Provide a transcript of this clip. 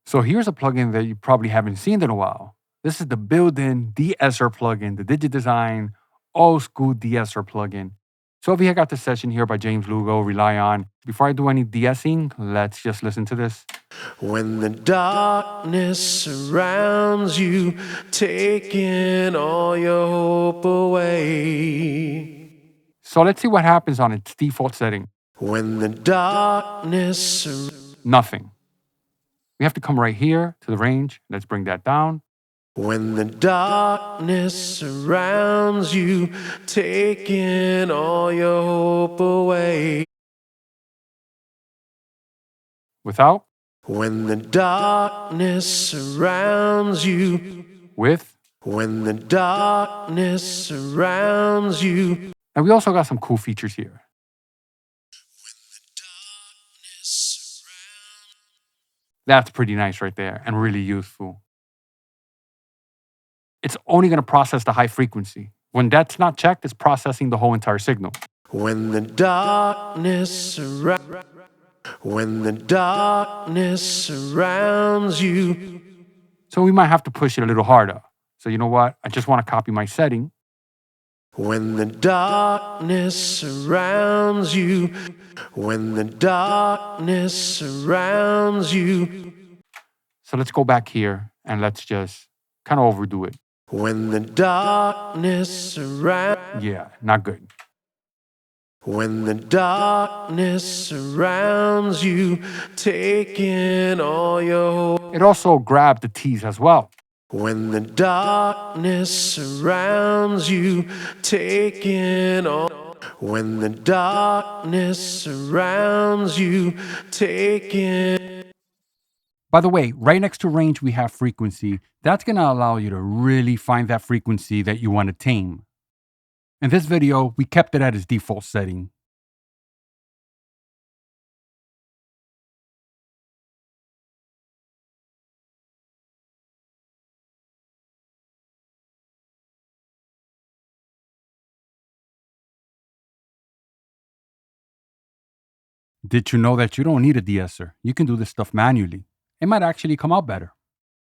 So here's a plugin that you probably haven't seen in a while. This is the built-in de-esser plugin, the digidesign old school de-esser plugin. So if you got the session here by James Lugo, rely on. Before I do any de-essing, let's just listen to this. When the darkness surrounds you, taking all your hope away. So let's see what happens on its default setting. When the darkness Nothing. We have to come right here to the range. Let's bring that down. When the darkness surrounds you, taking all your hope away. Without. When the darkness surrounds you. With. When the darkness surrounds you. And we also got some cool features here. That's pretty nice right there and really useful. It's only going to process the high frequency. When that's not checked, it's processing the whole entire signal. When the darkness surrounds you. So we might have to push it a little harder. So you know what? I just want to copy my setting. When the darkness surrounds you. When the darkness surrounds you. So let's go back here and let's just kind of overdo it. When the darkness surrounds. Yeah, not good. When the darkness surrounds you, taking all your hope. It also grabbed the T's as well. When the darkness surrounds you, taking all. When the darkness surrounds you, taking. By the way, right next to range, we have frequency. That's going to allow you to really find that frequency that you want to tame. In this video, we kept it at its default setting. Did you know that you don't need a de-esser? You can do this stuff manually. It might actually come out better.